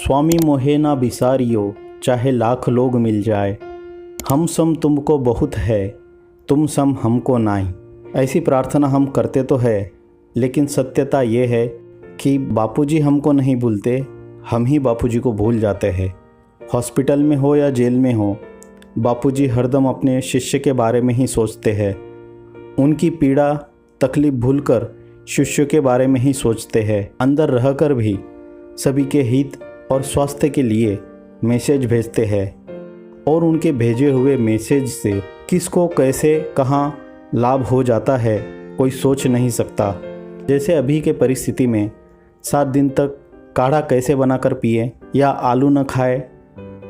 स्वामी मोहे ना बिसारियो, चाहे लाख लोग मिल जाए, हम सम तुमको बहुत है, तुम सम हमको नाई। ऐसी प्रार्थना हम करते तो है, लेकिन सत्यता ये है कि बापूजी हमको नहीं भूलते, हम ही बापूजी को भूल जाते हैं। हॉस्पिटल में हो या जेल में हो, बापूजी हरदम अपने शिष्य के बारे में ही सोचते हैं। उनकी पीड़ा तकलीफ़ भूलकर शिष्य के बारे में ही सोचते हैं। अंदर रहकर भी सभी के हित और स्वास्थ्य के लिए मैसेज भेजते हैं, और उनके भेजे हुए मैसेज से किसको कैसे कहाँ लाभ हो जाता है कोई सोच नहीं सकता। जैसे अभी के परिस्थिति में 7 दिन तक काढ़ा कैसे बनाकर पिए, या आलू न खाए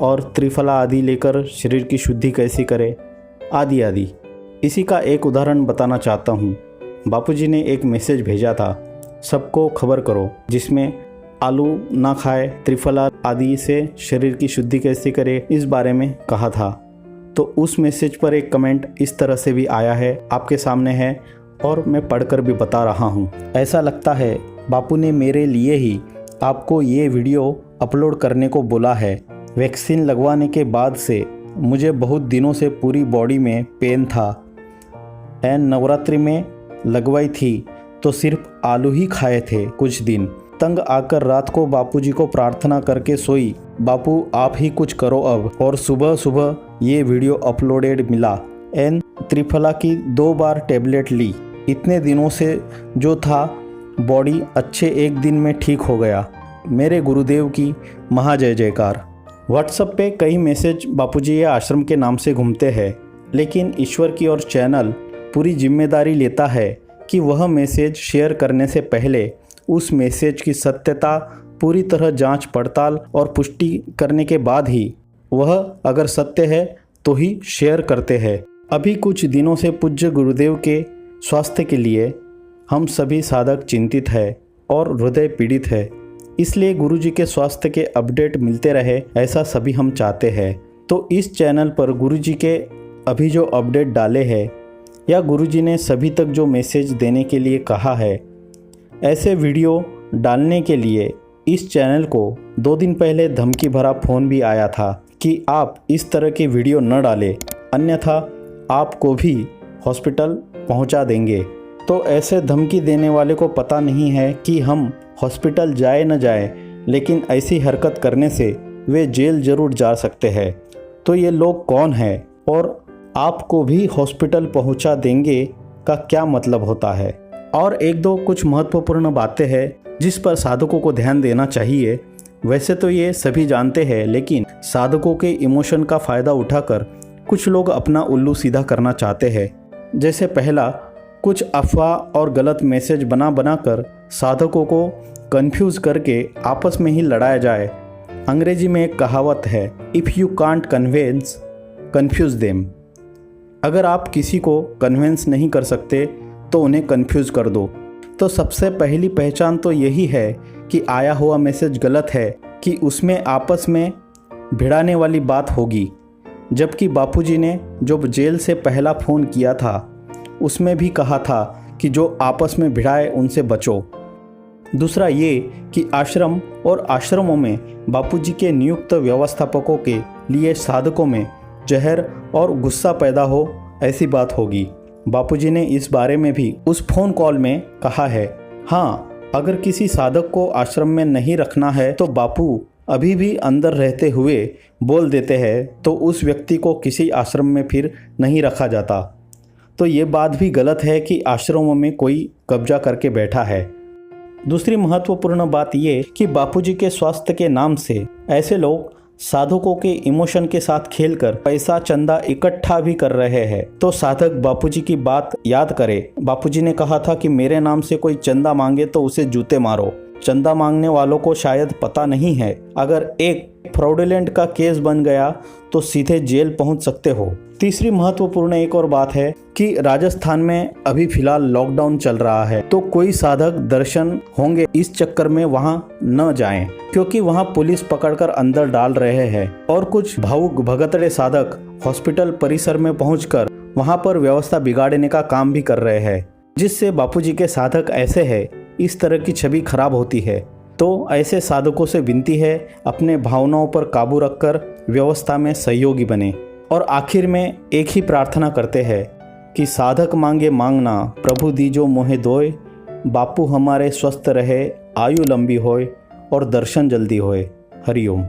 और त्रिफला आदि लेकर शरीर की शुद्धि कैसी करे, आदि आदि। इसी का एक उदाहरण बताना चाहता हूँ। बापूजी ने एक मैसेज भेजा था, सबको खबर करो, जिसमें आलू ना खाए, त्रिफला आदि से शरीर की शुद्धि कैसे करे, इस बारे में कहा था। तो उस मैसेज पर एक कमेंट इस तरह से भी आया है, आपके सामने है और मैं पढ़कर भी बता रहा हूँ। ऐसा लगता है बापू ने मेरे लिए ही आपको ये वीडियो अपलोड करने को बोला है। वैक्सीन लगवाने के बाद से मुझे बहुत दिनों से पूरी बॉडी में पेन था। नवरात्रि में लगवाई थी तो सिर्फ आलू ही खाए थे कुछ दिन। तंग आकर रात को बापूजी को प्रार्थना करके सोई, बापू आप ही कुछ करो अब। और सुबह सुबह ये वीडियो अपलोडेड मिला। त्रिफला की 2 बार टेबलेट ली। इतने दिनों से जो था बॉडी अच्छे 1 दिन में ठीक हो गया। मेरे गुरुदेव की महा जय जयकार। व्हाट्सएप पे कई मैसेज बापूजी ये आश्रम के नाम से घूमते हैं, लेकिन ईश्वर की और चैनल पूरी जिम्मेदारी लेता है कि वह मैसेज शेयर करने से पहले उस मैसेज की सत्यता पूरी तरह जांच पड़ताल और पुष्टि करने के बाद ही वह अगर सत्य है तो ही शेयर करते हैं। अभी कुछ दिनों से पूज्य गुरुदेव के स्वास्थ्य के लिए हम सभी साधक चिंतित हैं और हृदय पीड़ित है। इसलिए गुरुजी के स्वास्थ्य के अपडेट मिलते रहे, ऐसा सभी हम चाहते हैं। तो इस चैनल पर गुरुजी के अभी जो अपडेट डाले हैं, या गुरुजी ने सभी तक जो मैसेज देने के लिए कहा है, ऐसे वीडियो डालने के लिए इस चैनल को 2 दिन पहले धमकी भरा फ़ोन भी आया था कि आप इस तरह के वीडियो न डालें, अन्यथा आपको भी हॉस्पिटल पहुंचा देंगे। तो ऐसे धमकी देने वाले को पता नहीं है कि हम हॉस्पिटल जाए न जाए, लेकिन ऐसी हरकत करने से वे जेल ज़रूर जा सकते हैं। तो ये लोग कौन हैं और आपको भी हॉस्पिटल पहुंचा देंगे का क्या मतलब होता है। और 1-2 कुछ महत्वपूर्ण बातें हैं जिस पर साधकों को ध्यान देना चाहिए। वैसे तो ये सभी जानते हैं, लेकिन साधकों के इमोशन का फ़ायदा उठाकर कुछ लोग अपना उल्लू सीधा करना चाहते हैं। जैसे पहला, कुछ अफवाह और गलत मैसेज बना कर साधकों को कंफ्यूज करके आपस में ही लड़ाया जाए। अंग्रेजी में एक कहावत है, if you can't convince confuse them. अगर आप किसी को कन्वेंस नहीं कर सकते तो उन्हें कंफ्यूज कर दो। तो सबसे पहली पहचान तो यही है कि आया हुआ मैसेज गलत है, कि उसमें आपस में भिड़ाने वाली बात होगी। जबकि बापूजी ने जो जेल से पहला फ़ोन किया था उसमें भी कहा था कि जो आपस में भिड़ाए उनसे बचो। दूसरा ये कि आश्रम और आश्रमों में बापूजी के नियुक्त व्यवस्थापकों के लिए साधकों में जहर और गुस्सा पैदा हो, ऐसी बात होगी। बापूजी ने इस बारे में भी उस फ़ोन कॉल में कहा है। हाँ, अगर किसी साधक को आश्रम में नहीं रखना है तो बापू अभी भी अंदर रहते हुए बोल देते हैं, तो उस व्यक्ति को किसी आश्रम में फिर नहीं रखा जाता। तो ये बात भी गलत है कि आश्रमों में कोई कब्जा करके बैठा है। दूसरी महत्वपूर्ण बात ये कि बापूजी के स्वास्थ्य के नाम से ऐसे लोग साधकों के इमोशन के साथ खेलकर पैसा चंदा इकट्ठा भी कर रहे हैं। तो साधक बापूजी की बात याद करे। बापूजी ने कहा था कि मेरे नाम से कोई चंदा मांगे तो उसे जूते मारो। चंदा मांगने वालों को शायद पता नहीं है, अगर एक फ्रॉडुलेंट का केस बन गया तो सीधे जेल पहुंच सकते हो। तीसरी महत्वपूर्ण एक और बात है कि राजस्थान में अभी फिलहाल लॉकडाउन चल रहा है, तो कोई साधक दर्शन होंगे इस चक्कर में वहां न जाएं, क्योंकि वहां पुलिस पकड़कर अंदर डाल रहे हैं। और कुछ भावुक भगतड़े साधक हॉस्पिटल परिसर में पहुंचकर वहां पर व्यवस्था बिगाड़ने का काम भी कर रहे हैं, जिससे बापूजी के साधक ऐसे हैं, इस तरह की छवि खराब होती है। तो ऐसे साधकों से विनती है, अपने भावनाओं पर काबू रखकर व्यवस्था में सहयोगी बने। और आखिर में एक ही प्रार्थना करते हैं कि साधक मांगे मांगना, प्रभु दीजो मोहे दोय, बापू हमारे स्वस्थ रहे, आयु लंबी होए और दर्शन जल्दी होए। हरिओम।